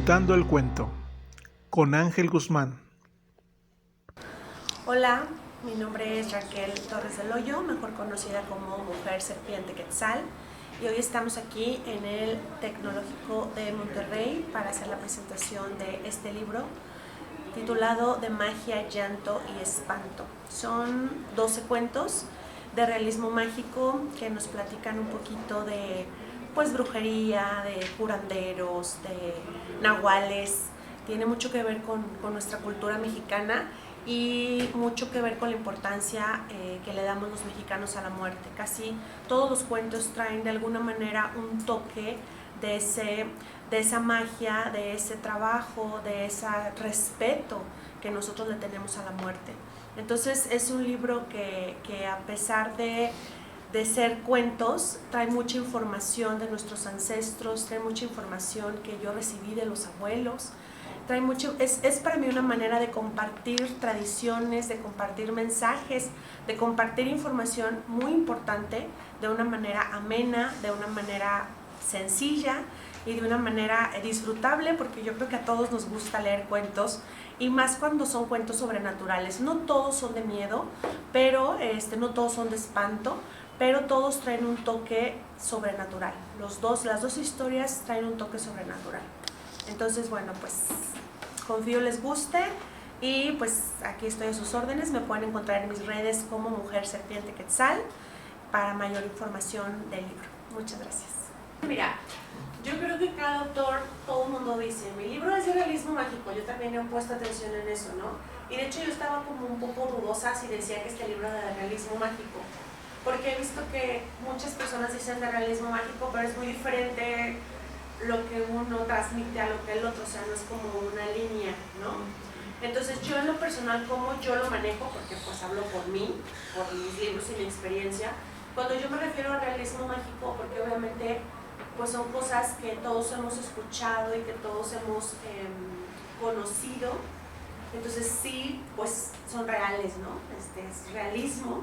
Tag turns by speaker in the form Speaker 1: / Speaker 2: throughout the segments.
Speaker 1: Disfrutando el cuento con Ángel Guzmán.
Speaker 2: Hola, mi nombre es Raquel Torres del Hoyo, mejor conocida como Mujer Serpiente Quetzal, y hoy estamos aquí en el Tecnológico de Monterrey para hacer la presentación de este libro titulado De Magia, Llanto y Espanto. Son 12 cuentos de realismo mágico que nos platican un poquito de brujería, de curanderos, de nahuales. Tiene mucho que ver con nuestra cultura mexicana y mucho que ver con la importancia que le damos los mexicanos a la muerte. Casi todos los cuentos traen de alguna manera un toque de esa magia, de ese trabajo, de ese respeto que nosotros le tenemos a la muerte. Entonces es un libro que a pesar de ser cuentos, trae mucha información de nuestros ancestros, trae mucha información que yo recibí de los abuelos, trae mucho, es para mí una manera de compartir tradiciones, de compartir mensajes, de compartir información muy importante de una manera amena, de una manera sencilla y de una manera disfrutable, porque yo creo que a todos nos gusta leer cuentos, y más cuando son cuentos sobrenaturales. No todos son de miedo, pero no todos son de espanto, pero todos traen un toque sobrenatural. Las dos historias traen un toque sobrenatural. Entonces, bueno, pues confío les guste y pues aquí estoy a sus órdenes. Me pueden encontrar en mis redes como Mujer Serpiente Quetzal para mayor información del libro. Muchas gracias. Mira, yo creo que cada autor, todo el mundo dice, mi libro es de realismo mágico. Yo también he puesto atención en eso, ¿no? Y de hecho yo estaba como un poco dudosa si decía que este libro era de realismo mágico, porque he visto que muchas personas dicen de realismo mágico, pero es muy diferente lo que uno transmite a lo que el otro, o sea, no es como una línea, ¿no? Entonces yo en lo personal, como yo lo manejo, porque pues hablo por mí, por mis libros y mi experiencia, cuando yo me refiero a realismo mágico, porque obviamente pues son cosas que todos hemos escuchado y que todos hemos conocido, entonces sí, pues son reales, ¿no? Es realismo,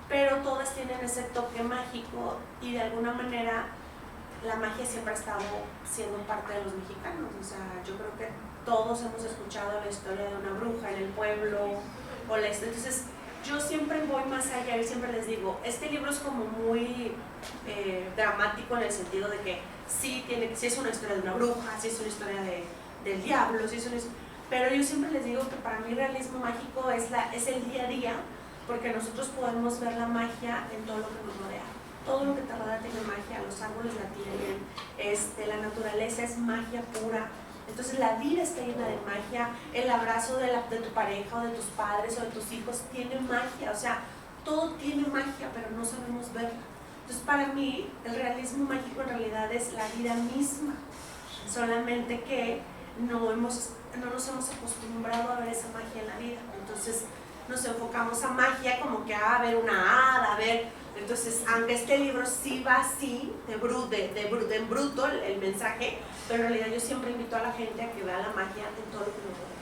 Speaker 2: pero todas tienen ese toque mágico y de alguna manera la magia siempre ha estado siendo parte de los mexicanos. O sea, yo creo que todos hemos escuchado la historia de una bruja en el pueblo, entonces yo siempre voy más allá y siempre les digo, este libro es como muy dramático en el sentido de que sí es una historia de una bruja, sí es una historia del diablo, pero yo siempre les digo que para mí el realismo mágico es el día a día, porque nosotros podemos ver la magia en todo lo que nos rodea. Todo lo que te rodea tiene magia, los árboles la tienen, la naturaleza es magia pura. Entonces la vida está llena de magia, el abrazo de tu pareja o de tus padres o de tus hijos tiene magia, o sea, todo tiene magia, pero no sabemos verla. Entonces para mí el realismo mágico en realidad es la vida misma, solamente que no nos hemos acostumbrado a ver esa magia en la vida. Entonces nos enfocamos a magia como que a ver una hada, entonces aunque este libro sí va así, en bruto el mensaje, pero en realidad yo siempre invito a la gente a que vea la magia en todo lo que nos rodea.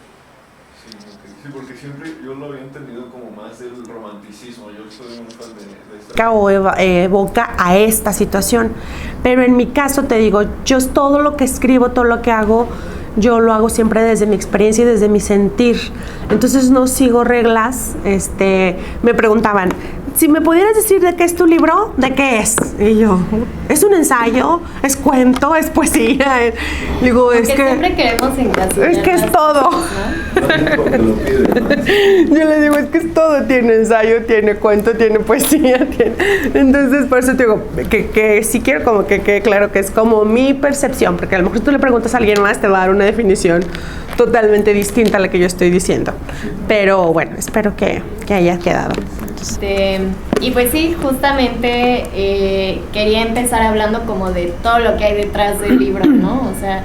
Speaker 3: Sí, porque siempre yo lo había entendido como más del romanticismo. Yo soy un fan de
Speaker 2: esta... O evoca a esta situación, pero en mi caso te digo, yo todo lo que escribo, todo lo que hago, yo lo hago siempre desde mi experiencia y desde mi sentir. Entonces no sigo reglas. Me preguntaban, si me pudieras decir de qué es tu libro, ¿de qué es? Y yo, ¿es un ensayo? ¿Es cuento? ¿Es poesía? Digo,
Speaker 4: porque siempre queremos encasillar.
Speaker 2: Es que es todo. Yo le digo, es que es todo. Tiene ensayo, tiene cuento, tiene poesía. Entonces, por eso te digo, que sí quiero como que quede claro que es como mi percepción, porque a lo mejor si tú le preguntas a alguien más, te va a dar una definición totalmente distinta a la que yo estoy diciendo. Pero bueno, espero que haya quedado.
Speaker 4: Y pues sí, justamente quería empezar hablando como de todo lo que hay detrás del libro, ¿no? O sea,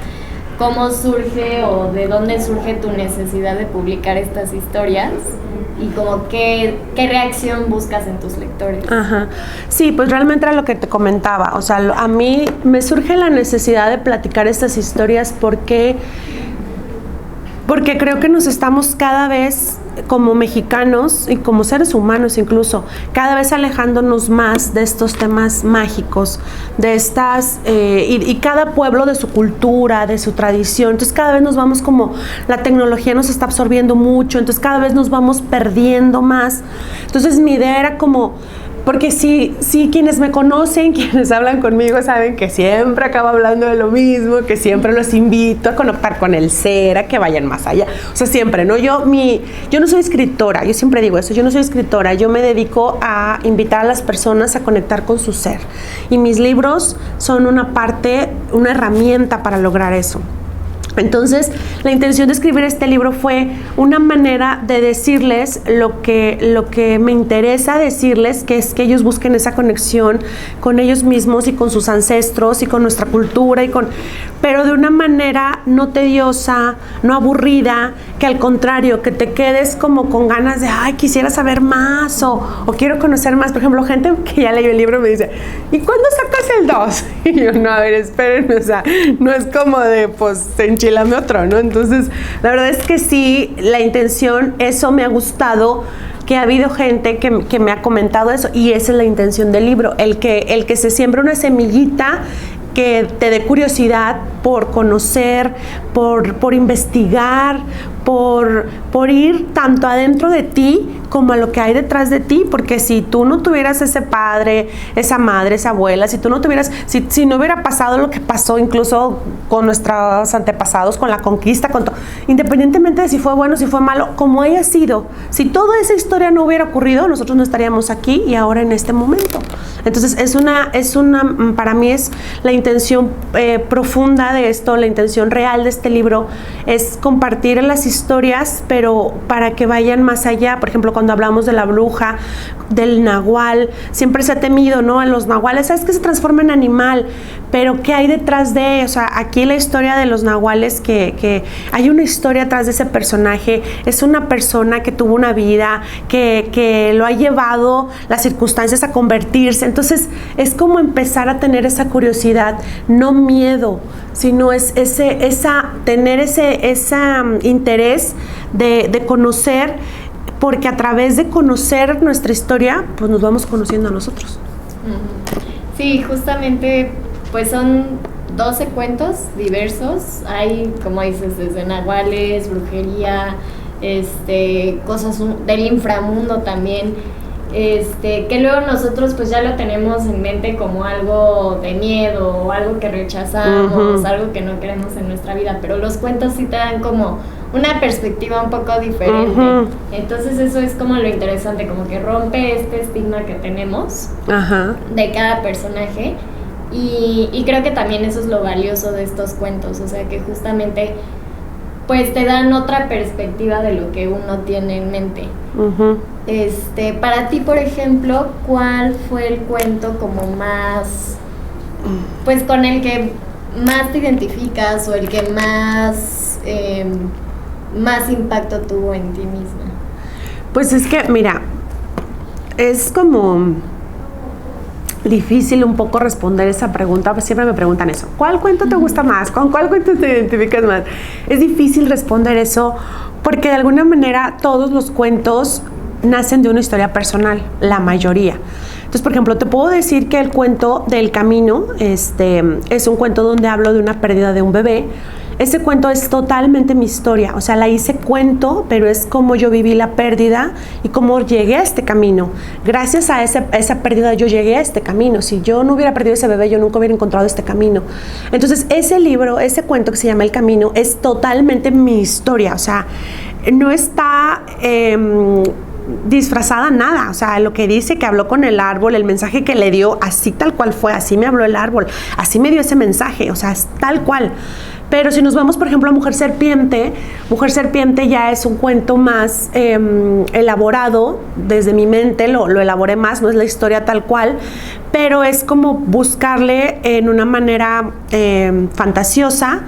Speaker 4: cómo surge o de dónde surge tu necesidad de publicar estas historias y como qué reacción buscas en tus lectores.
Speaker 2: Ajá. Sí, pues realmente era lo que te comentaba. O sea, a mí me surge la necesidad de platicar estas historias porque
Speaker 5: porque creo que nos estamos cada vez, como mexicanos y como seres humanos incluso, cada vez alejándonos más de estos temas mágicos, de estas, y cada pueblo de su cultura, de su tradición. Entonces cada vez nos vamos como, la tecnología nos está absorbiendo mucho, entonces cada vez nos vamos perdiendo más. Entonces mi idea era como, porque sí, quienes me conocen, quienes hablan conmigo, saben que siempre acabo hablando de lo mismo, que siempre los invito a conectar con el ser, a que vayan más allá. O sea, siempre, ¿no? Yo no soy escritora, yo siempre digo eso, yo no soy escritora, yo me dedico a invitar a las personas a conectar con su ser. Y mis libros son una parte, una herramienta para lograr eso. Entonces, la intención de escribir este libro fue una manera de decirles lo que me interesa decirles, que es que ellos busquen esa conexión con ellos mismos y con sus ancestros y con nuestra cultura, pero de una manera no tediosa, no aburrida, que al contrario, que te quedes como con ganas de, ay, quisiera saber más o quiero conocer más. Por ejemplo, gente que ya leyó el libro me dice, ¿y cuándo sacas el 2? Y yo, no, a ver, espérenme, o sea, no es como de, pues, enchilame otro, ¿no? Entonces, la verdad es que sí, la intención, eso me ha gustado, que ha habido gente que me ha comentado eso, y esa es la intención del libro, el que se siembra una semillita que te dé curiosidad por conocer, por investigar, por ir tanto adentro de ti como a lo que hay detrás de ti, porque si tú no tuvieras ese padre, esa madre, esa abuela, si tú no tuvieras, si no hubiera pasado lo que pasó incluso con nuestros antepasados, con la conquista, con todo, independientemente de si fue bueno, si fue malo, como haya sido, si toda esa historia no hubiera ocurrido, nosotros no estaríamos aquí y ahora en este momento. Entonces para mí es la intención profunda de esto, la intención real de este libro es compartir las historias, pero para que vayan más allá. Por ejemplo, cuando hablamos de la bruja, del nahual, siempre se ha temido, ¿no? En los nahuales, ¿sabes que se transforma en animal? Pero ¿qué hay detrás de? O sea, aquí la historia de los nahuales, que hay una historia atrás de ese personaje, es una persona que tuvo una vida, que lo ha llevado las circunstancias a convertirse. Entonces, es como empezar a tener esa curiosidad, no miedo, sino es tener ese interés de conocer, porque a través de conocer nuestra historia, pues nos vamos conociendo a nosotros.
Speaker 4: Sí, justamente, pues son 12 cuentos diversos. Hay, como dices, desde nahuales, brujería, cosas del inframundo también. Que luego nosotros pues ya lo tenemos en mente como algo de miedo o algo que rechazamos, algo que no queremos en nuestra vida, pero los cuentos sí te dan como una perspectiva un poco diferente. Entonces eso es como lo interesante, como que rompe este estigma que tenemos de cada personaje, y creo que también eso es lo valioso de estos cuentos, o sea que justamente pues te dan otra perspectiva de lo que uno tiene en mente. Para ti, por ejemplo, ¿cuál fue el cuento como más, pues con el que más te identificas o el que más impacto tuvo en ti misma?
Speaker 5: Pues es que, mira, es como difícil un poco responder esa pregunta, pues siempre me preguntan eso, ¿cuál cuento te gusta más? ¿Con cuál cuento te identificas más? Es difícil responder eso porque de alguna manera todos los cuentos nacen de una historia personal, la mayoría. Entonces, por ejemplo, te puedo decir que el cuento del camino, es un cuento donde hablo de una pérdida de un bebé. Ese cuento es totalmente mi historia, o sea, la hice cuento, pero es cómo yo viví la pérdida y cómo llegué a este camino. Gracias a esa pérdida yo llegué a este camino. Si yo no hubiera perdido ese bebé, yo nunca hubiera encontrado este camino. Entonces, ese libro, ese cuento que se llama El Camino, es totalmente mi historia, o sea, no está disfrazada nada, o sea, lo que dice que habló con el árbol, el mensaje que le dio, así tal cual fue, así me habló el árbol, así me dio ese mensaje, o sea, es tal cual. Pero si nos vamos, por ejemplo, a Mujer Serpiente ya es un cuento más elaborado, desde mi mente lo elaboré más, no es la historia tal cual, pero es como buscarle en una manera fantasiosa,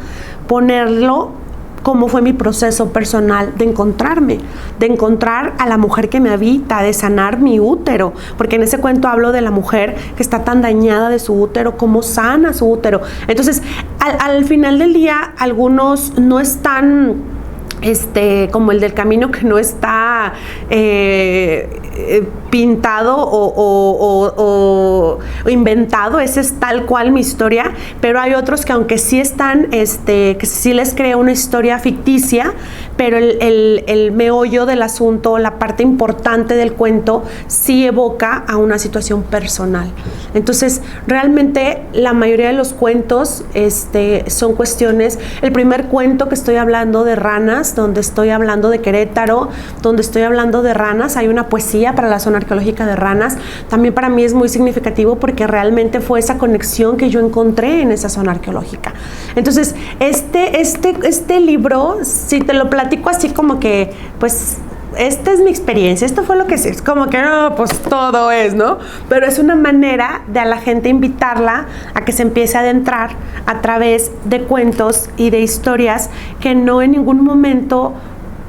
Speaker 5: ponerlo cómo fue mi proceso personal de encontrarme, de encontrar a la mujer que me habita, de sanar mi útero, porque en ese cuento hablo de la mujer que está tan dañada de su útero, cómo sana su útero. Entonces, al final del día, algunos no están como el del camino que no está pintado o inventado, ese es tal cual mi historia, pero hay otros que aunque sí están, que sí les creo una historia ficticia, pero el meollo del asunto, la parte importante del cuento, sí evoca a una situación personal. Entonces, realmente la mayoría de los cuentos son cuestiones. El primer cuento que estoy hablando de ranas, donde estoy hablando de Querétaro, donde estoy hablando de ranas, hay una poesía para la zona arqueológica de ranas. También para mí es muy significativo porque realmente fue esa conexión que yo encontré en esa zona arqueológica. Entonces, este libro, si te lo platico así como que, pues, esta es mi experiencia, esto fue lo que sé, es como que no, pues todo es, ¿no? Pero es una manera de a la gente invitarla a que se empiece a adentrar a través de cuentos y de historias que no en ningún momento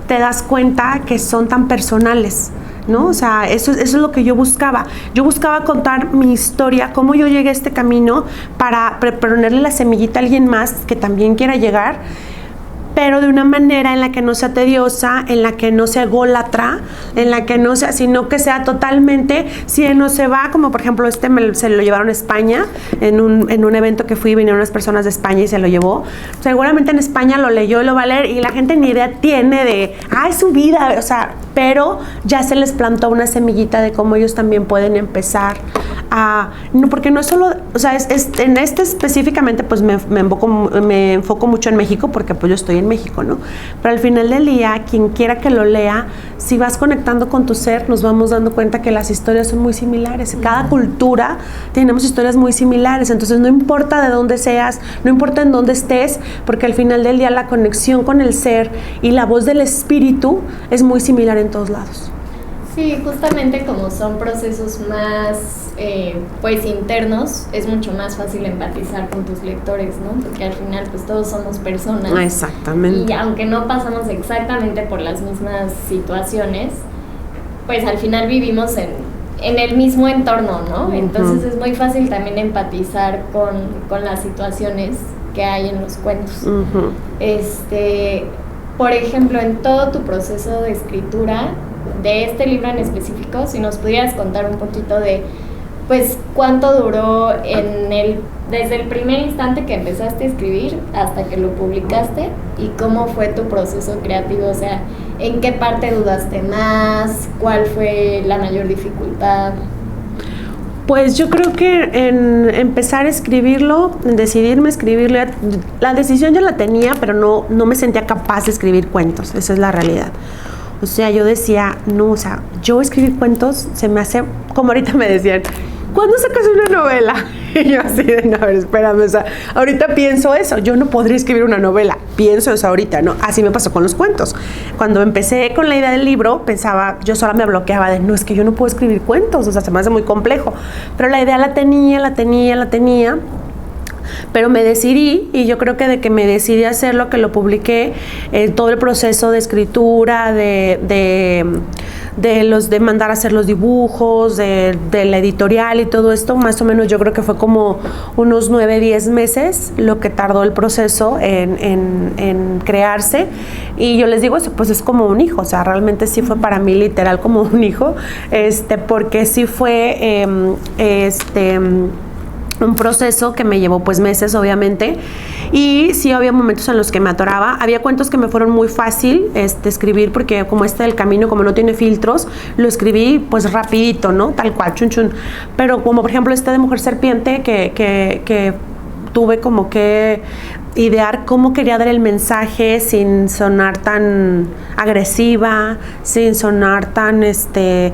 Speaker 5: te das cuenta que son tan personales, ¿no? O sea, eso es lo que yo buscaba. Yo buscaba contar mi historia, cómo yo llegué a este camino para ponerle la semillita a alguien más que también quiera llegar, pero de una manera en la que no sea tediosa, en la que no sea ególatra, en la que no sea, sino que sea totalmente, si no se va, como por ejemplo se lo llevaron a España, en un evento que fui, vinieron unas personas de España y se lo llevó. Seguramente en España lo leyó y lo va a leer y la gente ni idea tiene de, es su vida, o sea, pero ya se les plantó una semillita de cómo ellos también pueden empezar a, no, porque no es solo, o sea, en específicamente pues me enfoco mucho en México porque pues yo estoy en México, ¿no? Pero al final del día, quien quiera que lo lea, si vas conectando con tu ser, nos vamos dando cuenta que las historias son muy similares. Cada cultura tenemos historias muy similares, entonces no importa de dónde seas, no importa en dónde estés, porque al final del día la conexión con el ser y la voz del espíritu es muy similar en todos lados.
Speaker 4: Sí, justamente como son procesos más pues internos, es mucho más fácil empatizar con tus lectores, ¿no? Porque al final pues todos somos personas.
Speaker 5: Exactamente.
Speaker 4: Y aunque no pasamos exactamente por las mismas situaciones, pues al final vivimos en el mismo entorno, ¿no? Entonces es muy fácil también empatizar con las situaciones que hay en los cuentos. Por ejemplo, en todo tu proceso de escritura de este libro en específico, si nos pudieras contar un poquito de, pues, cuánto duró desde el primer instante que empezaste a escribir hasta que lo publicaste y cómo fue tu proceso creativo, o sea, ¿en qué parte dudaste más? ¿Cuál fue la mayor dificultad?
Speaker 5: Pues yo creo que en empezar a escribirlo, en decidirme a escribirlo, la decisión ya la tenía, pero no me sentía capaz de escribir cuentos, esa es la realidad. O sea, yo decía, no, o sea, yo escribir cuentos se me hace, como ahorita me decían, ¿cuándo sacas una novela? Y yo así de, no, a ver, espérame, o sea, ahorita pienso eso, yo no podría escribir una novela, pienso eso ahorita, ¿no? Así me pasó con los cuentos. Cuando empecé con la idea del libro, pensaba, yo sola me bloqueaba de, no, es que yo no puedo escribir cuentos, o sea, se me hace muy complejo. Pero la idea la tenía, pero me decidí, y yo creo que de que me decidí a hacerlo, que lo publiqué, todo el proceso de escritura, de mandar a hacer los dibujos, de la editorial y todo esto, más o menos yo creo que fue como unos 9-10 meses lo que tardó el proceso en crearse. Y yo les digo eso, pues es como un hijo, o sea, realmente sí fue para mí literal como un hijo, porque sí fue un proceso que me llevó pues meses, obviamente, y sí había momentos en los que me atoraba. Había cuentos que me fueron muy fácil escribir, porque como del camino, como no tiene filtros, lo escribí pues rapidito, ¿no? Tal cual, chun chun. Pero como por ejemplo de Mujer Serpiente, que tuve como que idear cómo quería dar el mensaje sin sonar tan agresiva, sin sonar tan, que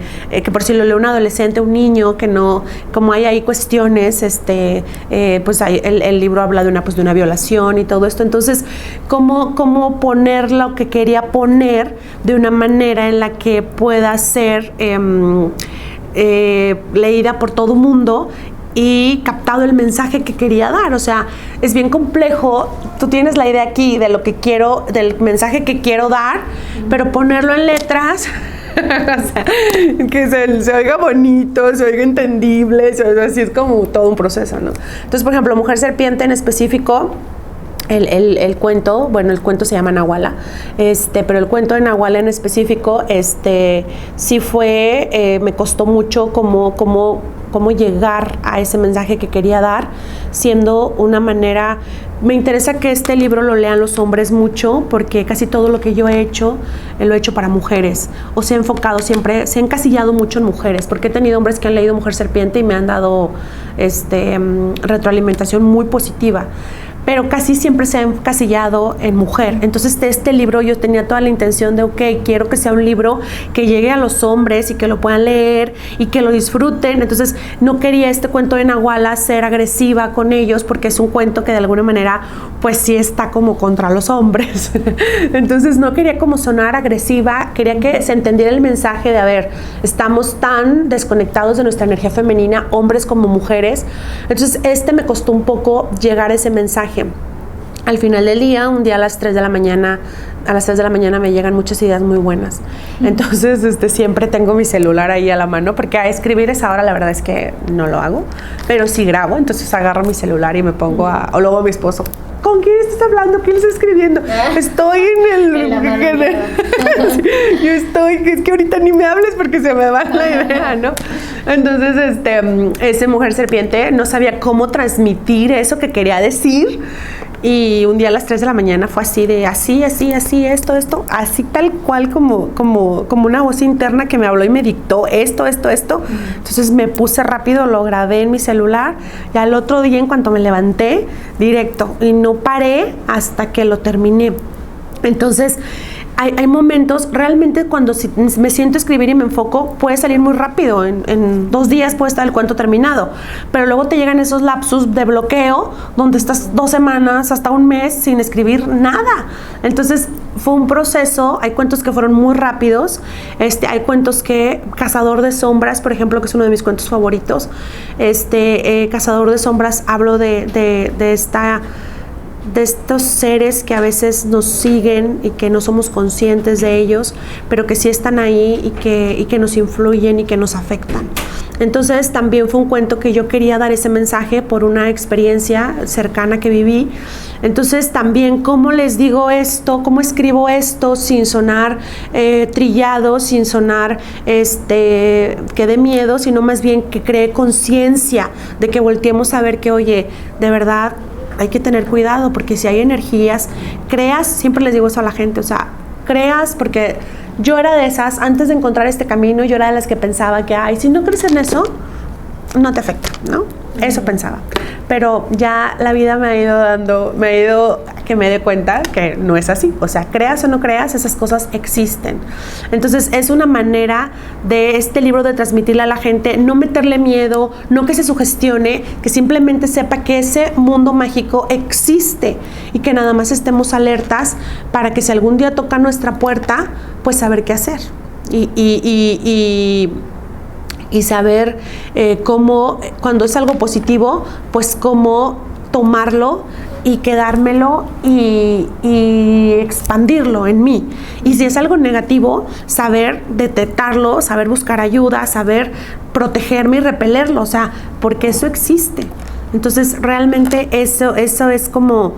Speaker 5: por si lo lee un adolescente, un niño, que no, como hay ahí cuestiones, pues el libro habla de una violación y todo esto. Entonces, cómo poner lo que quería poner de una manera en la que pueda ser leída por todo mundo y captado el mensaje que quería dar. O sea, es bien complejo. Tú tienes la idea aquí de lo que quiero, del mensaje que quiero dar, pero ponerlo en letras, o sea, que se oiga bonito, se oiga entendible, así es como todo un proceso, ¿no? Entonces, por ejemplo, Mujer Serpiente en específico, el cuento, bueno, el cuento se llama Nahuala, pero el cuento de Nahuala en específico, sí fue, me costó mucho cómo llegar a ese mensaje que quería dar, siendo una manera. Me interesa que este libro lo lean los hombres mucho, porque casi todo lo que yo he hecho, lo he hecho para mujeres, o se ha enfocado siempre, se ha encasillado mucho en mujeres, porque he tenido hombres que han leído Mujer Serpiente y me han dado retroalimentación muy positiva, pero casi siempre se ha encasillado en mujer. Entonces, de este libro yo tenía toda la intención de, ok, quiero que sea un libro que llegue a los hombres y que lo puedan leer y que lo disfruten. Entonces, no quería este cuento de Nahuala ser agresiva con ellos, porque es un cuento que de alguna manera, pues sí está como contra los hombres. Entonces, no quería como sonar agresiva, quería que se entendiera el mensaje de, a ver, estamos tan desconectados de nuestra energía femenina, hombres como mujeres. Entonces, me costó un poco llegar a ese mensaje. Al final del día, un día a las 3 de la mañana me llegan muchas ideas muy buenas. Entonces, siempre tengo mi celular ahí a la mano, porque a escribir esa hora la verdad es que no lo hago, pero sí grabo. Entonces agarro mi celular y me pongo o luego mi esposo, ¿con quién estás hablando? ¿Quién estás escribiendo? Estoy yo estoy, es que ahorita ni me hables porque se me va la idea, ¿no? Entonces, ese Mujer Serpiente no sabía cómo transmitir eso que quería decir, y un día a las 3 de la mañana fue así de así, esto, así tal cual como una voz interna que me habló y me dictó esto. Entonces me puse rápido, lo grabé en mi celular, y al otro día, en cuanto me levanté, directo, y no paré hasta que lo terminé. Entonces, hay momentos, realmente cuando me siento a escribir y me enfoco, puede salir muy rápido, en 2 días puede estar el cuento terminado, pero luego te llegan esos lapsus de bloqueo, donde estás 2 semanas, hasta un mes, sin escribir nada. Entonces, fue un proceso. Hay cuentos que fueron muy rápidos, hay cuentos que, Cazador de Sombras, por ejemplo, que es uno de mis cuentos favoritos, Cazador de Sombras, hablo de estos seres que a veces nos siguen y que no somos conscientes de ellos, pero que sí están ahí y que nos influyen y que nos afectan. Entonces, también fue un cuento que yo quería dar ese mensaje por una experiencia cercana que viví. Entonces, también, ¿cómo les digo esto? ¿Cómo escribo esto sin sonar trillado, sin sonar que dé miedo, sino más bien que cree conciencia de que volteemos a ver que, oye, de verdad, hay que tener cuidado, porque si hay energías, creas, siempre les digo eso a la gente, o sea, creas, porque yo era de esas, antes de encontrar este camino, yo era de las que pensaba que, ay, si no crees en eso, no te afecta, ¿no? Eso pensaba. Pero ya la vida me ha ido que me dé cuenta que no es así. O sea, creas o no creas, esas cosas existen. Entonces, es una manera de este libro de transmitirle a la gente, no meterle miedo, no que se sugestione, que simplemente sepa que ese mundo mágico existe y que nada más estemos alertas para que si algún día toca nuestra puerta, pues saber qué hacer. Y saber cómo, cuando es algo positivo, pues cómo tomarlo y quedármelo y expandirlo en mí. Y si es algo negativo, saber detectarlo, saber buscar ayuda, saber protegerme y repelerlo, o sea, porque eso existe. Entonces, realmente eso es como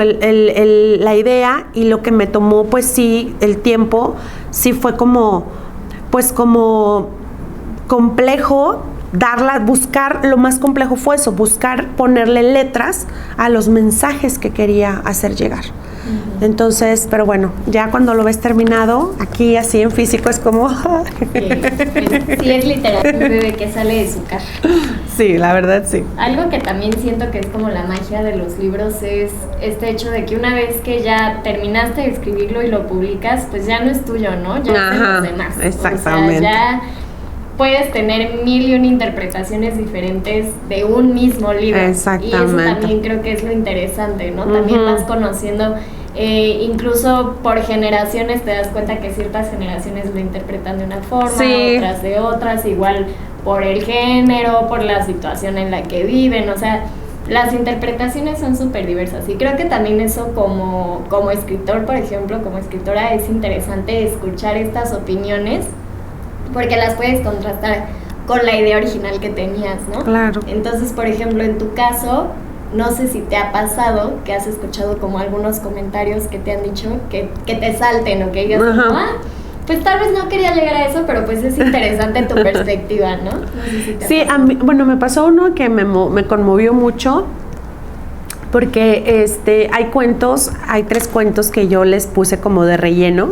Speaker 5: la idea, y lo que me tomó, pues sí, el tiempo, sí fue como complejo buscar. Lo más complejo fue eso, buscar ponerle letras a los mensajes que quería hacer llegar. Entonces, pero bueno, ya cuando lo ves terminado, aquí así en físico es como...
Speaker 4: Sí, es literal, un bebé que sale de su caja.
Speaker 5: Sí, la verdad sí.
Speaker 4: Algo que también siento que es como la magia de los libros es este hecho de que una vez que ya terminaste de escribirlo y lo publicas, pues ya no es tuyo, ¿no? Ya es de los demás.
Speaker 5: Exactamente.
Speaker 4: O sea, ya puedes tener 1001 interpretaciones diferentes de un mismo libro.
Speaker 5: Exactamente.
Speaker 4: Y eso también creo que es lo interesante, ¿no? También vas conociendo, incluso por generaciones te das cuenta que ciertas generaciones lo interpretan de una forma, otras de otras, igual por el género, por la situación en la que viven, o sea, las interpretaciones son súper diversas. Y creo que también eso como escritor, por ejemplo, como escritora, es interesante escuchar estas opiniones, porque las puedes contrastar con la idea original que tenías, ¿no?
Speaker 5: Claro.
Speaker 4: Entonces, por ejemplo, en tu caso, no sé si te ha pasado que has escuchado como algunos comentarios que te han dicho que te salten o que digas como, pues tal vez no quería llegar a eso, pero pues es interesante tu perspectiva, ¿no? No sé si te
Speaker 5: Sí,
Speaker 4: ha
Speaker 5: a mí, bueno, me pasó uno que me conmovió mucho, porque hay 3 cuentos que yo les puse como de relleno,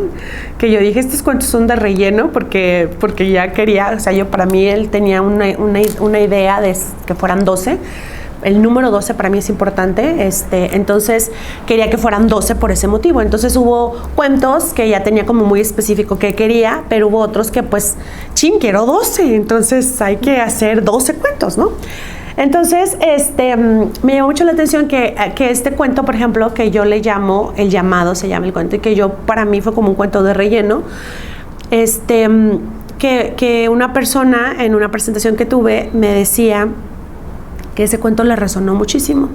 Speaker 5: que yo dije, estos cuentos son de relleno porque ya quería, o sea, para mí él tenía una idea de que fueran 12. El número 12 para mí es importante, entonces quería que fueran 12 por ese motivo. Entonces hubo cuentos que ya tenía como muy específico que quería, pero hubo otros que pues, quiero 12, entonces hay que hacer 12 cuentos, ¿no? Entonces, me llamó mucho la atención que este cuento, por ejemplo, que yo le llamo El Llamado, se llama el cuento, y que para mí fue como un cuento de relleno, que una persona en una presentación que tuve me decía que ese cuento le resonó muchísimo.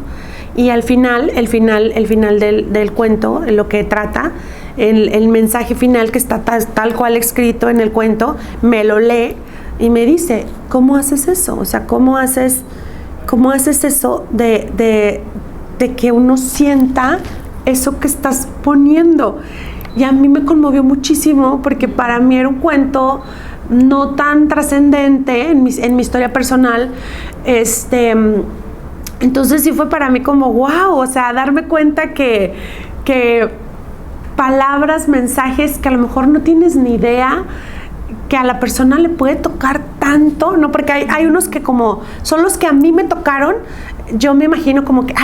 Speaker 5: Y al final, el final del cuento, lo que trata, el mensaje final que está tal cual escrito en el cuento, me lo lee y me dice, ¿cómo haces eso? O sea, ¿cómo haces eso de que uno sienta eso que estás poniendo? Y a mí me conmovió muchísimo porque para mí era un cuento no tan trascendente en mi historia personal. Entonces sí fue para mí como wow, o sea, darme cuenta que palabras, mensajes que a lo mejor no tienes ni idea, que a la persona le puede tocar tanto, ¿no? Porque hay unos que como son los que a mí me tocaron, yo me imagino como que,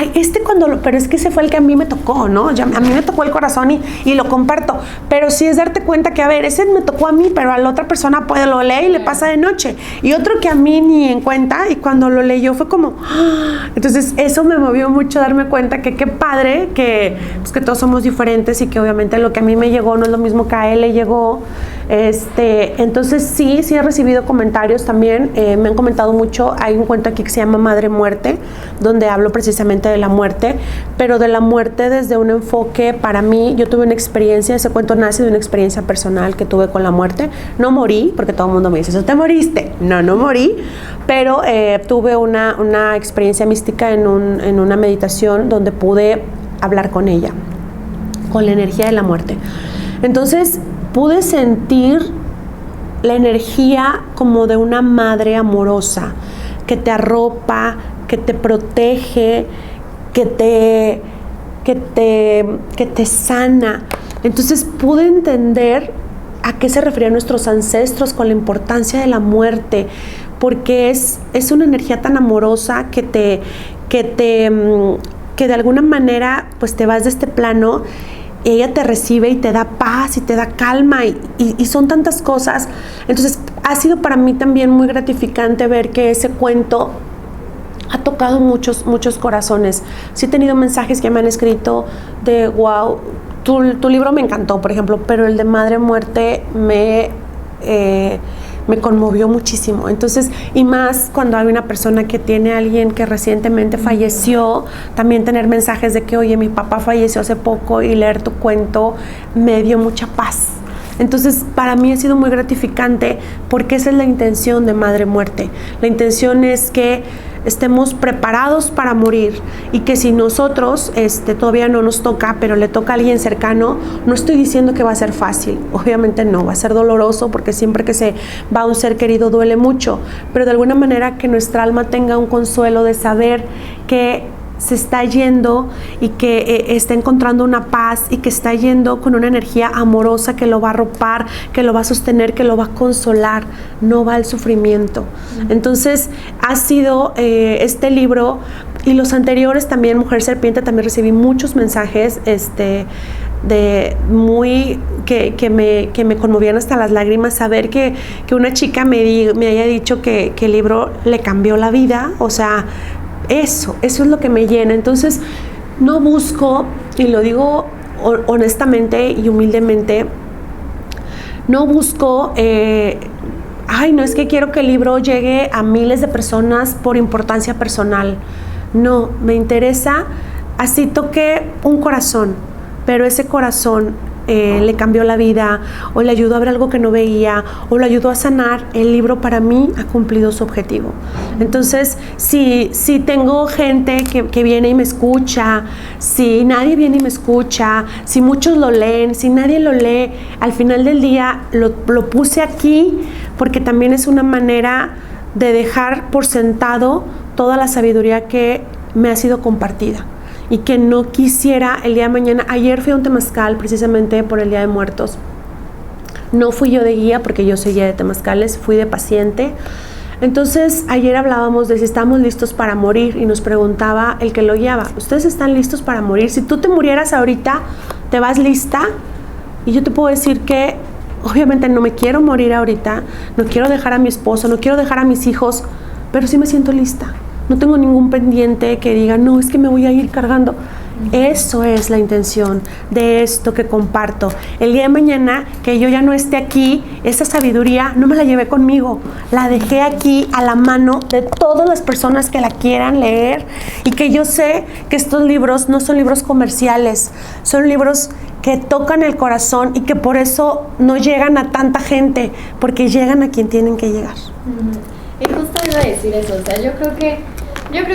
Speaker 5: pero es que ese fue el que a mí me tocó, ¿no? A mí me tocó el corazón y lo comparto, pero sí es darte cuenta que, a ver, ese me tocó a mí, pero a la otra persona lo lee y le pasa de noche, y otro que a mí ni en cuenta, y cuando lo leyó fue como, entonces eso me movió mucho, darme cuenta que qué padre, que todos somos diferentes y que obviamente lo que a mí me llegó no es lo mismo que a él le llegó. Entonces sí he recibido comentarios también, me han comentado mucho. Hay un cuento aquí que se llama Madre Muerte, donde hablo precisamente de la muerte, pero de la muerte desde un enfoque, para mí, yo tuve una experiencia, ese cuento nace de una experiencia personal que tuve con la muerte. No morí, porque todo el mundo me dice, ¿eso te moriste? No morí, pero tuve una experiencia mística en una meditación donde pude hablar con ella, con la energía de la muerte. Entonces pude sentir la energía como de una madre amorosa que te arropa, que te protege, que te sana. Entonces pude entender a qué se referían nuestros ancestros con la importancia de la muerte, porque es una energía tan amorosa que de alguna manera pues te vas de este plano. Ella te recibe y te da paz y te da calma y son tantas cosas. Entonces ha sido para mí también muy gratificante ver que ese cuento ha tocado muchos corazones. Sí he tenido mensajes que me han escrito de wow, tu libro me encantó, por ejemplo, pero el de Madre Muerte me conmovió muchísimo. Entonces, y más cuando hay una persona que tiene a alguien que recientemente falleció, también tener mensajes de que, oye, mi papá falleció hace poco, y leer tu cuento me dio mucha paz. Entonces, para mí ha sido muy gratificante, porque esa es la intención de Madre Muerte. La intención es que estemos preparados para morir, y que si nosotros todavía no nos toca, pero le toca a alguien cercano, no estoy diciendo que va a ser fácil, obviamente no, va a ser doloroso, porque siempre que se va un ser querido duele mucho, pero de alguna manera que nuestra alma tenga un consuelo de saber que se está yendo y que está encontrando una paz, y que está yendo con una energía amorosa que lo va a arropar, que lo va a sostener, que lo va a consolar, no va al sufrimiento. Entonces ha sido este libro y los anteriores también, Mujer Serpiente, también recibí muchos mensajes que me conmovían hasta las lágrimas, saber que una chica me haya dicho que el libro le cambió la vida. O sea, eso es lo que me llena. Entonces no busco, y lo digo honestamente y humildemente, no busco no es que quiero que el libro llegue a miles de personas por importancia personal. No, me interesa, así toque un corazón, pero ese corazón le cambió la vida, o le ayudó a ver algo que no veía, o le ayudó a sanar, el libro para mí ha cumplido su objetivo. Entonces, si tengo gente que viene y me escucha, si nadie viene y me escucha, si muchos lo leen, si nadie lo lee, al final del día lo puse aquí porque también es una manera de dejar por sentado toda la sabiduría que me ha sido compartida y que no quisiera el día de mañana. Ayer fui a un temazcal precisamente por el Día de Muertos. No fui yo de guía porque yo soy guía de temazcales, fui de paciente. Entonces ayer hablábamos de si estamos listos para morir y nos preguntaba el que lo guiaba, ¿ustedes están listos para morir? Si tú te murieras ahorita, ¿te vas lista? Y yo te puedo decir que obviamente no me quiero morir ahorita, no quiero dejar a mi esposo, no quiero dejar a mis hijos, pero sí me siento lista. No tengo ningún pendiente que diga, no, es que me voy a ir cargando. Eso es la intención de esto que comparto. El día de mañana, que yo ya no esté aquí, esa sabiduría no me la llevé conmigo. La dejé aquí a la mano de todas las personas que la quieran leer y que yo sé que estos libros no son libros comerciales, son libros que tocan el corazón y que por eso no llegan a tanta gente, porque llegan a quien tienen que llegar.
Speaker 4: Y justo iba a decir eso, o sea, yo creo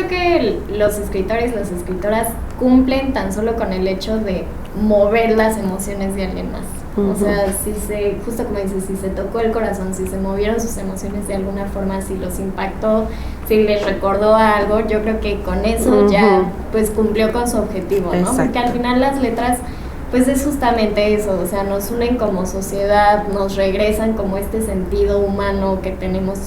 Speaker 4: que los escritores, las escritoras cumplen tan solo con el hecho de mover las emociones de alguien más. O sea, justo como dices, si se tocó el corazón, si se movieron sus emociones de alguna forma, si los impactó, si les recordó algo, yo creo que con eso ya pues cumplió con su objetivo, ¿no?
Speaker 5: Exacto.
Speaker 4: Porque al final las letras pues es justamente eso, o sea, nos unen como sociedad, nos regresan como este sentido humano que tenemos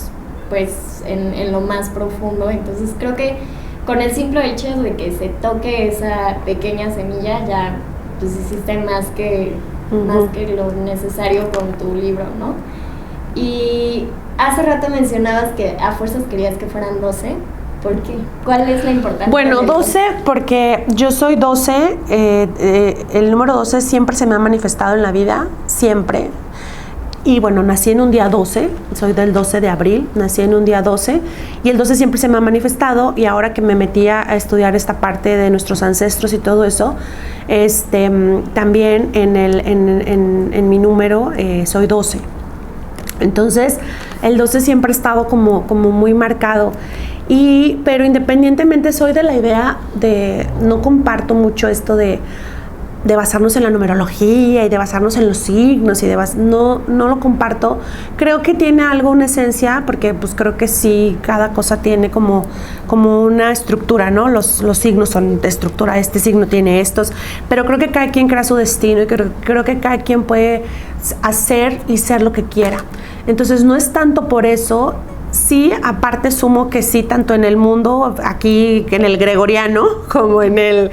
Speaker 4: pues en lo más profundo. Entonces creo que con el simple hecho de que se toque esa pequeña semilla ya pues hiciste más que lo necesario con tu libro, ¿no? Y hace rato mencionabas que a fuerzas querías que fueran 12. ¿Por qué? ¿Cuál es la importancia?
Speaker 5: Bueno, 12 porque yo soy 12, el número 12 siempre se me ha manifestado en la vida, siempre. Y bueno, nací en un día 12, soy del 12 de abril, nací en un día 12 y el 12 siempre se me ha manifestado, y ahora que me metí a estudiar esta parte de nuestros ancestros y todo eso, también en mi número soy 12. Entonces el 12 siempre ha estado como muy marcado. Pero independientemente soy de la idea de, no comparto mucho esto de basarnos en la numerología y de basarnos en los signos y no lo comparto. Creo que tiene algo, una esencia, porque pues creo que sí, cada cosa tiene como una estructura, ¿no? Los signos son de estructura, este signo tiene estos, pero creo que cada quien crea su destino y creo que cada quien puede hacer y ser lo que quiera. Entonces no es tanto por eso. Sí, aparte sumo que sí, tanto en el mundo, aquí en el gregoriano, como en el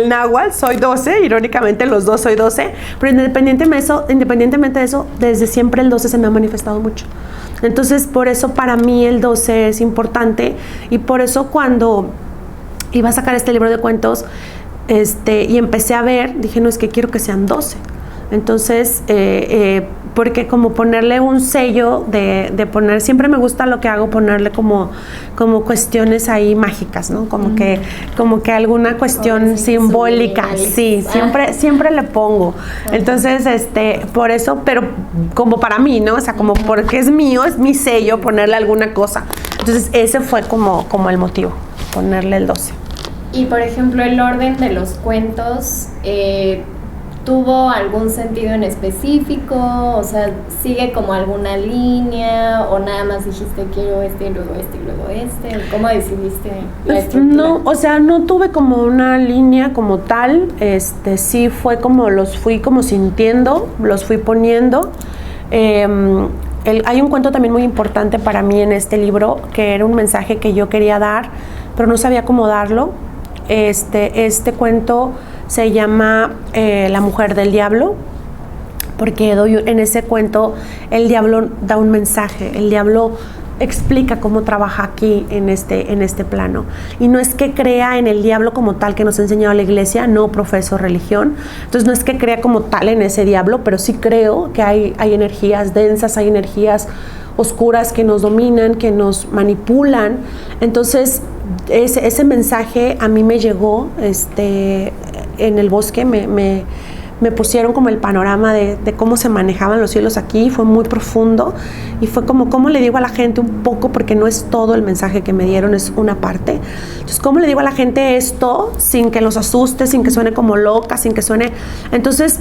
Speaker 5: náhuatl, soy 12, irónicamente los dos soy 12, pero independientemente de eso, desde siempre el 12 se me ha manifestado mucho. Entonces, por eso para mí el 12 es importante, y por eso cuando iba a sacar este libro de cuentos, y empecé a ver, dije, no, es que quiero que sean 12. Entonces, porque como ponerle un sello de poner, siempre me gusta lo que hago, ponerle como cuestiones ahí mágicas, ¿no? Como que alguna cuestión simbólica, sí, siempre le pongo. Entonces, por eso, pero como para mí, ¿no? O sea, como porque es mío, es mi sello, ponerle alguna cosa. Entonces, ese fue como el motivo, ponerle el 12.
Speaker 4: Y por ejemplo, el orden de los cuentos, ¿tuvo algún sentido en específico? O sea, ¿sigue como alguna línea? ¿O nada más dijiste quiero este y luego este y luego este? ¿Cómo decidiste la estructura?
Speaker 5: No, o sea, no tuve como una línea como tal. Sí fue como los fui como sintiendo, los fui poniendo. Hay un cuento también muy importante para mí en este libro, que era un mensaje que yo quería dar, pero no sabía cómo darlo. Este cuento se llama La mujer del diablo, porque en ese cuento el diablo da un mensaje, el diablo explica cómo trabaja aquí en este plano. Y no es que crea en el diablo como tal que nos ha enseñado la iglesia, no profeso religión, entonces no es que crea como tal en ese diablo, pero sí creo que hay energías densas, hay energías oscuras que nos dominan, que nos manipulan. Entonces ese mensaje a mí me llegó en el bosque, me me pusieron como el panorama de cómo se manejaban los cielos aquí, fue muy profundo y fue como cómo le digo a la gente un poco, porque no es todo el mensaje que me dieron, es una parte. Entonces, cómo le digo a la gente esto sin que los asuste, sin que suene como loca, sin que suene... Entonces,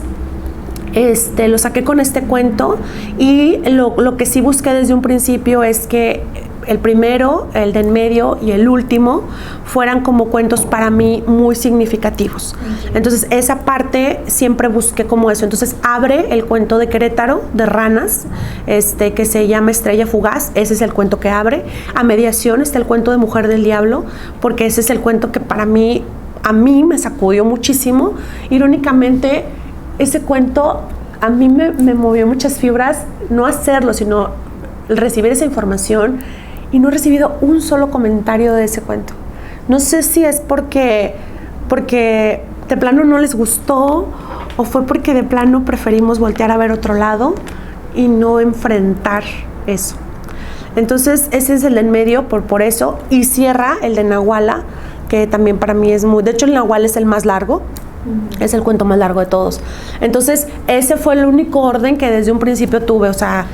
Speaker 5: lo saqué con este cuento y lo que sí busqué desde un principio es que el primero, el de en medio y el último fueran como cuentos para mí muy significativos. Entonces esa parte siempre busqué como eso. Entonces abre el cuento de Querétaro, de ranas, que se llama Estrella Fugaz. Ese es el cuento que abre. A mediación está el cuento de Mujer del Diablo, porque ese es el cuento que para mí, a mí me sacudió muchísimo. Irónicamente, ese cuento a mí me movió muchas fibras, no hacerlo, sino recibir esa información, y no he recibido un solo comentario de ese cuento. No sé si es porque de plano no les gustó, o fue porque de plano preferimos voltear a ver otro lado y no enfrentar eso. Entonces ese es el de en medio por eso, y cierra el de Nahuala, que también para mí es muy... De hecho el Nahual es el más largo, es el cuento más largo de todos. Entonces ese fue el único orden que desde un principio tuve, o sea,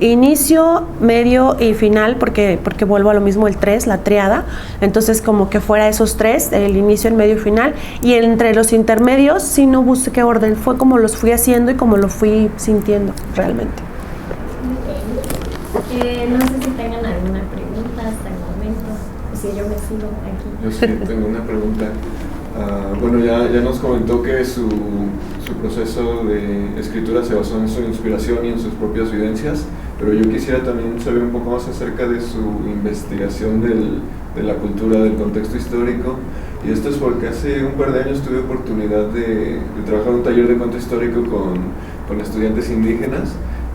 Speaker 5: inicio, medio y final, porque vuelvo a lo mismo, el 3, la triada. Entonces como que fuera esos 3, el inicio, el medio y final, y entre los intermedios sí no busqué orden, fue como los fui haciendo y como lo fui sintiendo realmente.
Speaker 4: No sé si tengan alguna pregunta hasta el momento, o si yo me sigo aquí.
Speaker 3: Yo sí tengo una pregunta. Bueno, ya nos comentó que su proceso de escritura se basó en su inspiración y en sus propias vivencias, pero yo quisiera también saber un poco más acerca de su investigación de la cultura, del contexto histórico. Y esto es porque hace un par de años tuve oportunidad de trabajar en un taller de cuento histórico con estudiantes indígenas,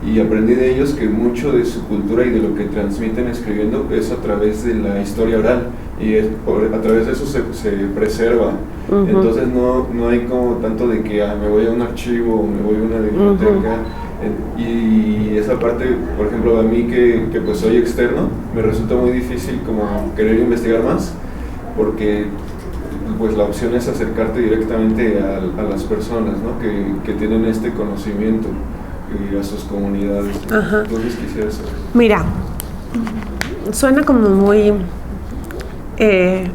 Speaker 3: y aprendí de ellos que mucho de su cultura y de lo que transmiten escribiendo es a través de la historia oral, y a través de eso se preserva. Uh-huh. Entonces no hay como tanto de que me voy a un archivo o me voy a una biblioteca. Uh-huh. Y esa parte, por ejemplo, a mí que pues soy externo, me resulta muy difícil como querer investigar más, porque pues la opción es acercarte directamente a las personas, ¿no? que tienen este conocimiento, y a sus comunidades. Ajá. Entonces quisiera saber.
Speaker 5: Mira, suena como muy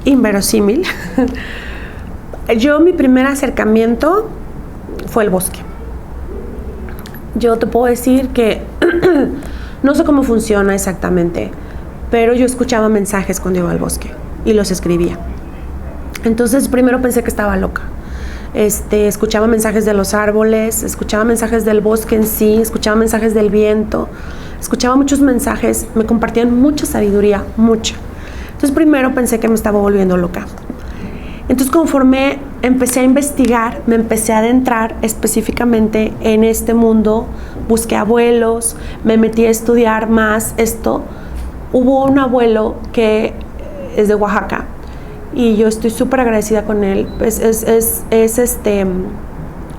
Speaker 5: inverosímil. Mi primer acercamiento fue el bosque. Yo te puedo decir que no sé cómo funciona exactamente, pero yo escuchaba mensajes cuando iba al bosque y los escribía. Entonces primero pensé que estaba loca. Escuchaba mensajes de los árboles, escuchaba mensajes del bosque en sí, escuchaba mensajes del viento, escuchaba muchos mensajes, me compartían mucha sabiduría, mucha. Entonces primero pensé que me estaba volviendo loca. Entonces conforme empecé a investigar, me empecé a adentrar específicamente en este mundo, busqué abuelos, me metí a estudiar más esto. Hubo un abuelo que es de Oaxaca, y yo estoy súper agradecida con él.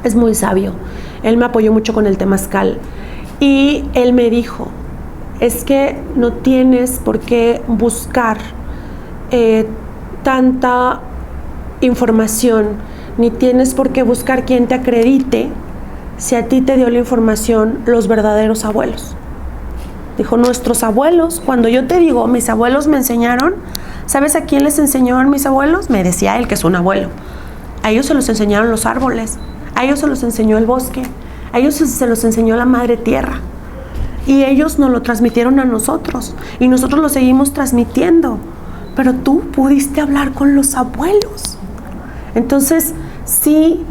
Speaker 5: Es muy sabio. Él me apoyó mucho con el temazcal, y él me dijo, es que no tienes por qué buscar tanta información, ni tienes por qué buscar quien te acredite si a ti te dio la información los verdaderos abuelos. Dijo, nuestros abuelos, cuando yo te digo, mis abuelos me enseñaron, ¿sabes a quién les enseñaron mis abuelos? Me decía él, que es un abuelo. A ellos se los enseñaron los árboles, a ellos se los enseñó el bosque, a ellos se los enseñó la madre tierra. Y ellos nos lo transmitieron a nosotros, y nosotros lo seguimos transmitiendo. Pero tú pudiste hablar con los abuelos. Entonces, sí,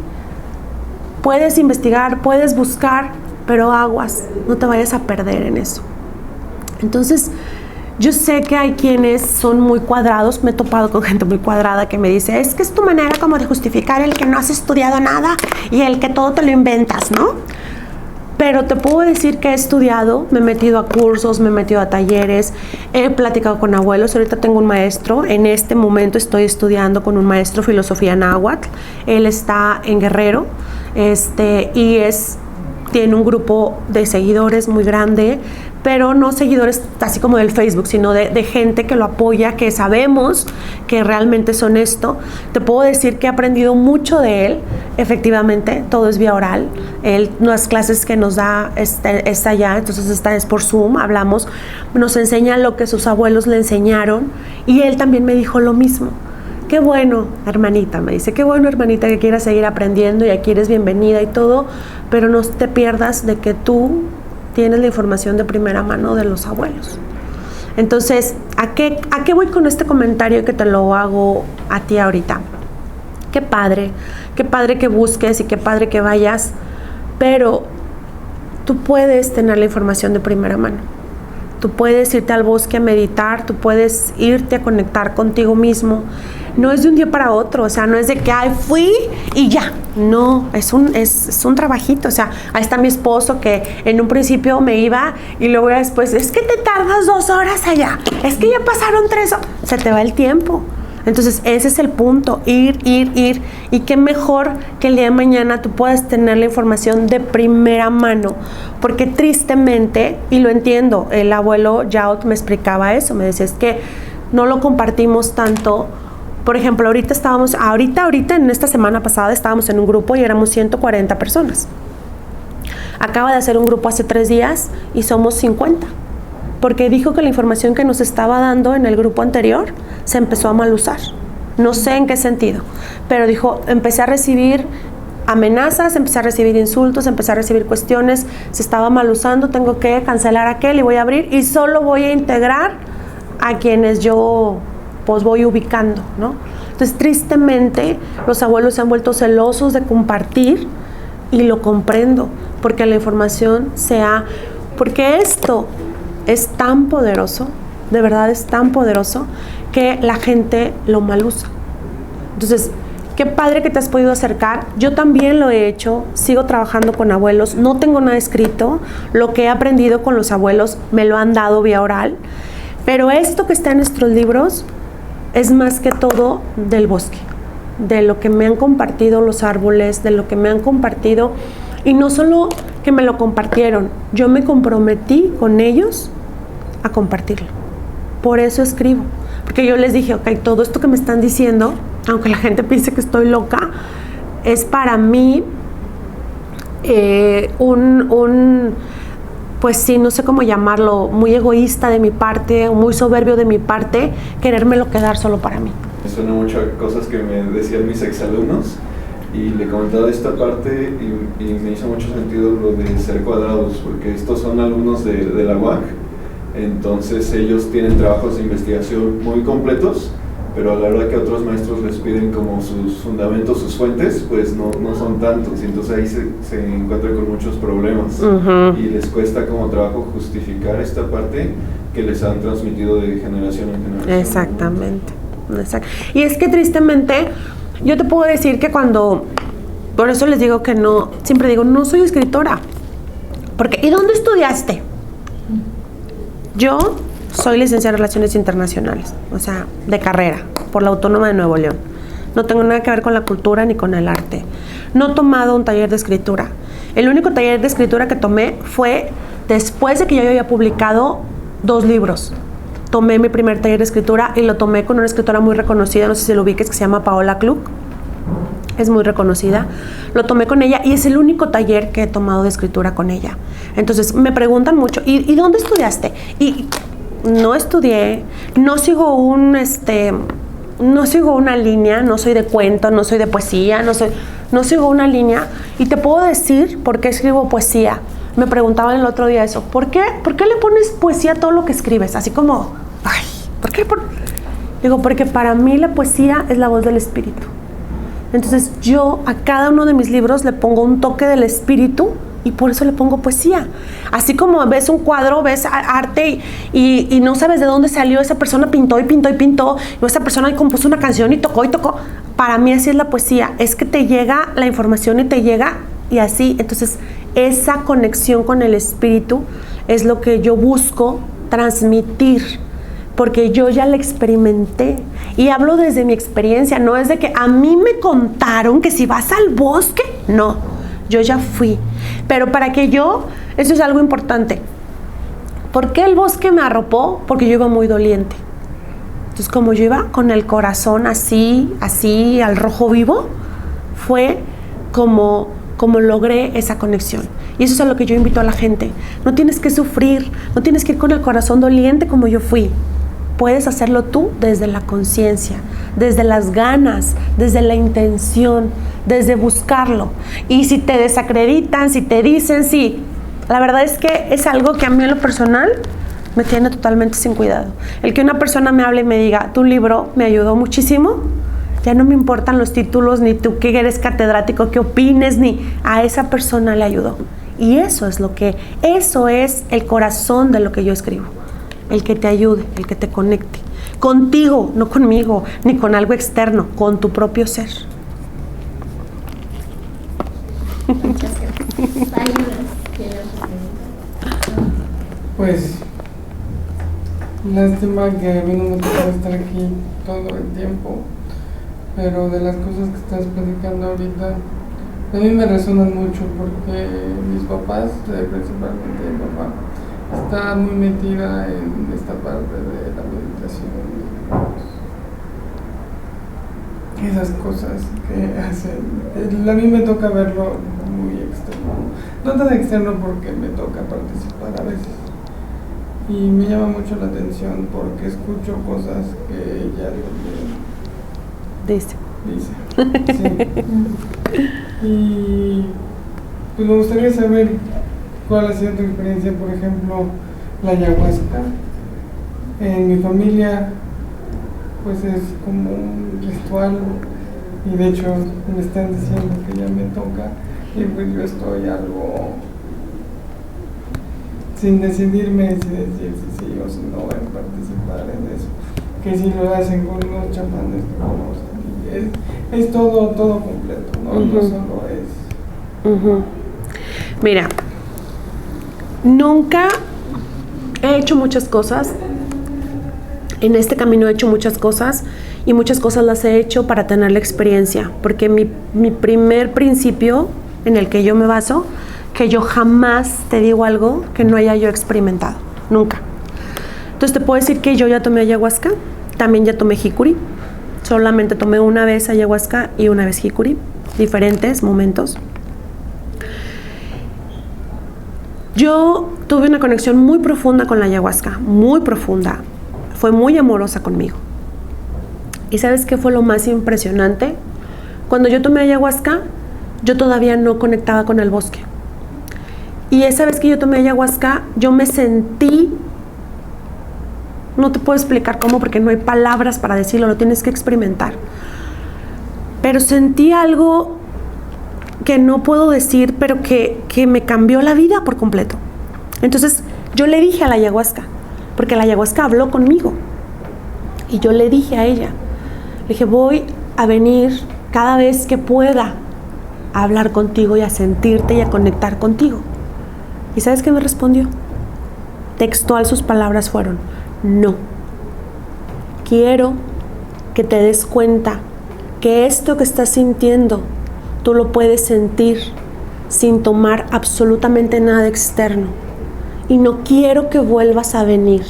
Speaker 5: puedes investigar, puedes buscar, pero aguas, no te vayas a perder en eso. Entonces, yo sé que hay quienes son muy cuadrados, me he topado con gente muy cuadrada que me dice, es que es tu manera como de justificar el que no has estudiado nada y el que todo te lo inventas, ¿no? Pero te puedo decir que he estudiado, me he metido a cursos, me he metido a talleres, he platicado con abuelos. Ahorita tengo un maestro, en este momento estoy estudiando con un maestro filosofía náhuatl. Él está en Guerrero, y es tiene un grupo de seguidores muy grande, pero no seguidores así como del Facebook, sino de gente que lo apoya, que sabemos que realmente es honesto. Te puedo decir que he aprendido mucho de él, efectivamente, todo es vía oral. Él, las clases que nos da está allá, entonces esta es por Zoom, hablamos, nos enseña lo que sus abuelos le enseñaron, y él también me dijo lo mismo. Qué bueno, hermanita, me dice, qué bueno, hermanita, que quieras seguir aprendiendo y aquí eres bienvenida y todo, pero no te pierdas de que tú tienes la información de primera mano de los abuelos. Entonces, ¿a qué voy con este comentario que te lo hago a ti ahorita? Qué padre que busques y qué padre que vayas, pero tú puedes tener la información de primera mano. Tú puedes irte al bosque a meditar, tú puedes irte a conectar contigo mismo. No es de un día para otro, o sea, no es de que, ay, fui y ya. No, es un trabajito, o sea, ahí está mi esposo que en un principio me iba y luego después, es que te tardas 2 horas allá, es que ya pasaron 3 horas, se te va el tiempo. Entonces, ese es el punto, ir, y qué mejor que el día de mañana tú puedas tener la información de primera mano, porque tristemente, y lo entiendo, el abuelo Yaot me explicaba eso, me decía, es que no lo compartimos tanto. Por ejemplo, ahorita en esta semana pasada estábamos en un grupo y éramos 140 personas. Acaba de hacer un grupo hace 3 días y somos 50. Porque dijo que la información que nos estaba dando en el grupo anterior se empezó a mal usar. No sé en qué sentido, pero dijo, empecé a recibir amenazas, empecé a recibir insultos, empecé a recibir cuestiones, se estaba mal usando, tengo que cancelar aquel y voy a abrir y solo voy a integrar a quienes yo pues voy ubicando, ¿no? Entonces, tristemente, los abuelos se han vuelto celosos de compartir y lo comprendo, porque la información porque esto es tan poderoso, de verdad es tan poderoso, que la gente lo mal usa. Entonces, qué padre que te has podido acercar. Yo también lo he hecho, sigo trabajando con abuelos, no tengo nada escrito, lo que he aprendido con los abuelos me lo han dado vía oral, pero esto que está en nuestros libros es más que todo del bosque, de lo que me han compartido los árboles, de lo que me han compartido, y no solo que me lo compartieron, yo me comprometí con ellos a compartirlo. Por eso escribo, porque yo les dije, ok, todo esto que me están diciendo, aunque la gente piense que estoy loca, es para mí pues sí, no sé cómo llamarlo, muy egoísta de mi parte, muy soberbio de mi parte, querérmelo quedar solo para mí.
Speaker 3: Me suena mucho a cosas que me decían mis exalumnos, y le comentaba esta parte y me hizo mucho sentido lo de ser cuadrados, porque estos son alumnos de la UAC, entonces ellos tienen trabajos de investigación muy completos, pero a la hora que otros maestros les piden como sus fundamentos, sus fuentes, pues no son tantos, y entonces ahí se encuentran con muchos problemas. Y les cuesta como trabajo justificar esta parte que les han transmitido de generación en generación.
Speaker 5: Exactamente. Y es que tristemente, yo te puedo decir que por eso les digo que no, siempre digo, no soy escritora, porque ¿y dónde estudiaste? Yo soy licenciada en Relaciones Internacionales, o sea, de carrera, por la Autónoma de Nuevo León. No tengo nada que ver con la cultura ni con el arte. No he tomado un taller de escritura. El único taller de escritura que tomé fue después de que yo había publicado 2 libros. Tomé mi primer taller de escritura y lo tomé con una escritora muy reconocida, no sé si lo ubiques, que se llama Paola Klug. Es muy reconocida. Lo tomé con ella y es el único taller que he tomado de escritura con ella. Entonces me preguntan mucho, ¿y dónde estudiaste? Y no estudié, no sigo una línea, no soy de cuento, no soy de poesía, no sigo una línea, y te puedo decir por qué escribo poesía. Me preguntaban el otro día eso, ¿por qué le pones poesía a todo lo que escribes? Así como, ay, ¿por qué? Digo, porque para mí la poesía es la voz del espíritu. Entonces yo a cada uno de mis libros le pongo un toque del espíritu, y por eso le pongo poesía. Así como ves un cuadro, ves arte y no sabes de dónde salió, esa persona pintó y esa persona compuso una canción y tocó. Para mí así es la poesía, es que te llega la información y te llega y así. Entonces esa conexión con el espíritu es lo que yo busco transmitir, porque yo ya la experimenté y hablo desde mi experiencia, no es de que a mí me contaron que si vas al bosque, no. Yo ya fui. Pero eso es algo importante. ¿Por qué el bosque me arropó? Porque yo iba muy doliente. Entonces, como yo iba con el corazón así, al rojo vivo, fue como logré esa conexión. Y eso es a lo que yo invito a la gente. No tienes que sufrir, no tienes que ir con el corazón doliente como yo fui. Puedes hacerlo tú desde la conciencia, desde las ganas, desde la intención, desde buscarlo. Y si te desacreditan, si te dicen, sí, la verdad es que es algo que a mí en lo personal me tiene totalmente sin cuidado. El que una persona me hable y me diga, tu libro me ayudó muchísimo, ya no me importan los títulos, ni tú que eres catedrático, qué opines, ni a esa persona le ayudó. Y eso es el corazón de lo que yo escribo. El que te ayude, el que te conecte. Contigo, no conmigo, ni con algo externo, con tu propio ser.
Speaker 4: Muchas gracias.
Speaker 6: Pues, lástima que a mí no me toca estar aquí todo el tiempo, pero de las cosas que estás platicando ahorita, a mí me resonan mucho porque mis papás, principalmente mi papá, está muy metida en esta parte de la meditación, esas cosas que hacen. A mí me toca verlo muy externo, no tan externo porque me toca participar a veces. Y me llama mucho la atención porque escucho cosas que ella dice. Sí. Y pues me gustaría saber cuál ha sido tu experiencia, por ejemplo, la ayahuasca. En mi familia pues es como un ritual y de hecho me están diciendo que ya me toca y pues yo estoy algo sin decidirme si decir si sí o si no en participar en eso, que si lo hacen con los chamanes que conocen, es todo completo, ¿no? No solo es.
Speaker 5: Mira, nunca he hecho muchas cosas, en este camino he hecho muchas cosas y muchas cosas las he hecho para tener la experiencia, porque mi primer principio en el que yo me baso, que yo jamás te digo algo que no haya yo experimentado, nunca. Entonces te puedo decir que yo ya tomé ayahuasca, también ya tomé jicuri, solamente tomé una vez ayahuasca y una vez jicuri, diferentes momentos. Yo tuve una conexión muy profunda con la ayahuasca, muy profunda, fue muy amorosa conmigo. ¿Y sabes qué fue lo más impresionante? Cuando yo tomé ayahuasca, yo todavía no conectaba con el bosque. Y esa vez que yo tomé ayahuasca, yo me sentí, no te puedo explicar cómo porque no hay palabras para decirlo, lo tienes que experimentar. Pero sentí algo que no puedo decir, pero que me cambió la vida por completo. Entonces yo le dije a la ayahuasca, porque la ayahuasca habló conmigo. Y yo le dije a ella, le dije, voy a venir cada vez que pueda a hablar contigo y a sentirte y a conectar contigo. ¿Y sabes qué me respondió? Textual sus palabras fueron, no. Quiero que te des cuenta que esto que estás sintiendo, tú lo puedes sentir sin tomar absolutamente nada externo. Y no quiero que vuelvas a venir,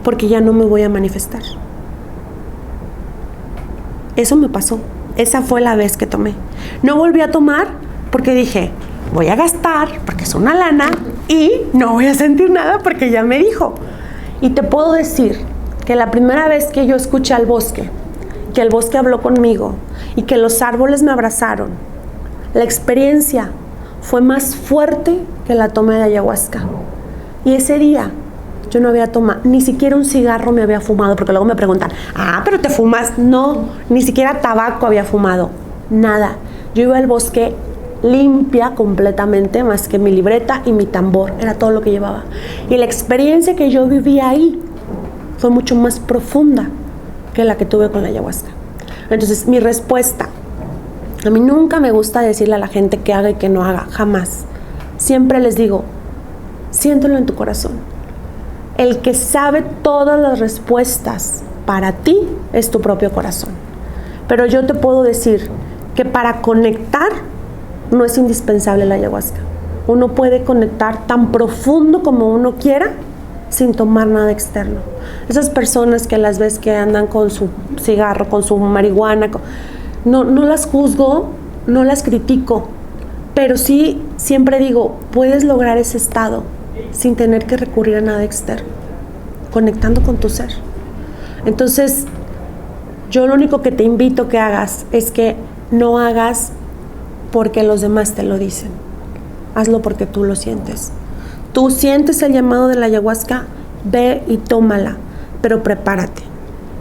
Speaker 5: porque ya no me voy a manifestar. Eso me pasó. Esa fue la vez que tomé. No volví a tomar porque dije, voy a gastar porque es una lana y no voy a sentir nada porque ya me dijo. Y te puedo decir que la primera vez que yo escuché al bosque, que el bosque habló conmigo y que los árboles me abrazaron, la experiencia fue más fuerte que la toma de ayahuasca. Y ese día yo no había tomado, ni siquiera un cigarro me había fumado, porque luego me preguntan, pero te fumas. No, ni siquiera tabaco había fumado, nada. Yo iba al bosque limpia completamente, más que mi libreta y mi tambor, era todo lo que llevaba. Y la experiencia que yo viví ahí fue mucho más profunda que la que tuve con la ayahuasca. Entonces, mi respuesta, a mí nunca me gusta decirle a la gente que haga y que no haga, jamás. Siempre les digo, siéntelo en tu corazón. El que sabe todas las respuestas para ti es tu propio corazón. Pero yo te puedo decir que para conectar no es indispensable la ayahuasca. Uno puede conectar tan profundo como uno quiera sin tomar nada externo. Esas personas que las ves que andan con su cigarro, con su marihuana, no las juzgo, no las critico, pero sí siempre digo, puedes lograr ese estado sin tener que recurrir a nada externo, conectando con tu ser. Entonces, yo lo único que te invito que hagas es que no hagas porque los demás te lo dicen. Hazlo porque tú lo sientes. Tú sientes el llamado de la ayahuasca, ve y tómala, pero prepárate.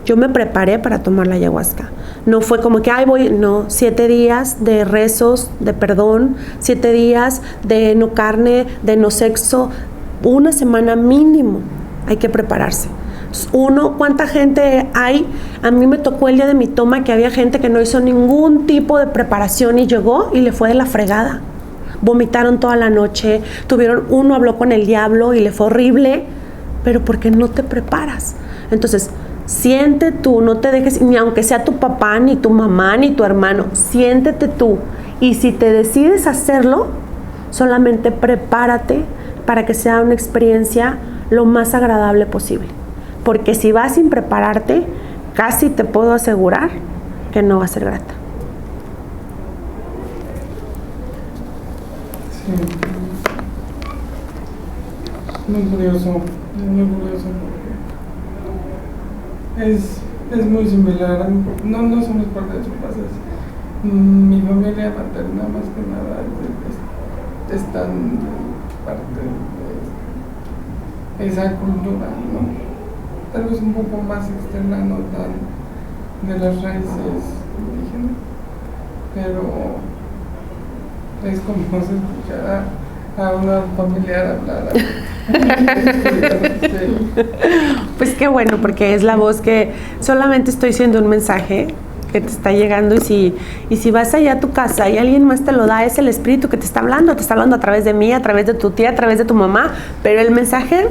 Speaker 5: Yo me preparé para tomar la ayahuasca. No fue como que, no, 7 días de rezos, de perdón, 7 días de no carne, de no sexo, 1 semana mínimo. Hay que prepararse. ¿Cuánta gente hay? A mí me tocó el día de mi toma que había gente que no hizo ningún tipo de preparación y llegó y le fue de la fregada. Vomitaron toda la noche, uno habló con el diablo y le fue horrible, pero porque no te preparas. Entonces, siente tú, no te dejes, ni aunque sea tu papá, ni tu mamá, ni tu hermano, siéntete tú. Y si te decides hacerlo, solamente prepárate para que sea una experiencia lo más agradable posible. Porque si vas sin prepararte, casi te puedo asegurar que no va a ser grata.
Speaker 6: Sí. Muy curioso, porque es muy similar. No somos parte de sus bases. Mi familia materna más que nada están parte de esa cultura, ¿no? Tal vez un poco más externa, no tan de las raíces indígenas, pero es como se escuchara a una familiar hablar.
Speaker 5: Pues qué bueno, porque es la voz que solamente estoy siendo un mensaje que te está llegando, y si vas allá a tu casa y alguien más te lo da, es el espíritu que te está hablando a través de mí, a través de tu tía, a través de tu mamá, pero el mensaje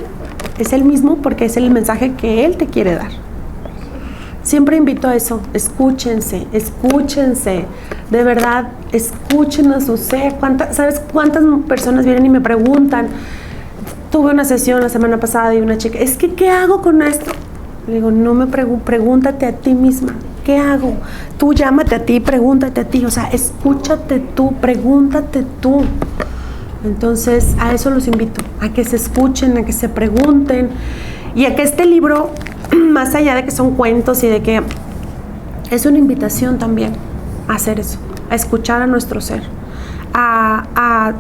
Speaker 5: es el mismo porque es el mensaje que él te quiere dar. Siempre invito a eso, escúchense, de verdad, escuchen a su ser. ¿Sabes cuántas personas vienen y me preguntan? Tuve una sesión la semana pasada y una chica, ¿qué hago con esto? Le digo, no me pregúntate a ti misma, ¿qué hago? Tú llámate a ti, pregúntate a ti, o sea, escúchate tú, pregúntate tú. Entonces, a eso los invito, a que se escuchen, a que se pregunten, y a que este libro, más allá de que son cuentos y de que es una invitación también a hacer eso, a escuchar a nuestro ser, a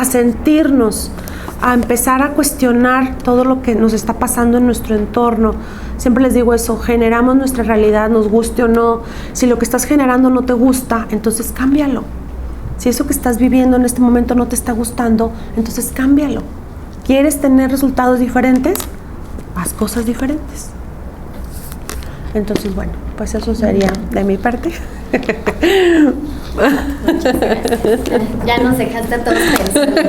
Speaker 5: sentirnos, a empezar a cuestionar todo lo que nos está pasando en nuestro entorno. Siempre les digo eso, generamos nuestra realidad, nos guste o no. Si lo que estás generando no te gusta, entonces cámbialo. Si eso que estás viviendo en este momento no te está gustando, entonces cámbialo. ¿Quieres tener resultados diferentes? Haz cosas diferentes. Entonces, bueno, pues eso sería de mi parte.
Speaker 4: Ya nos dejaste a todos pensando.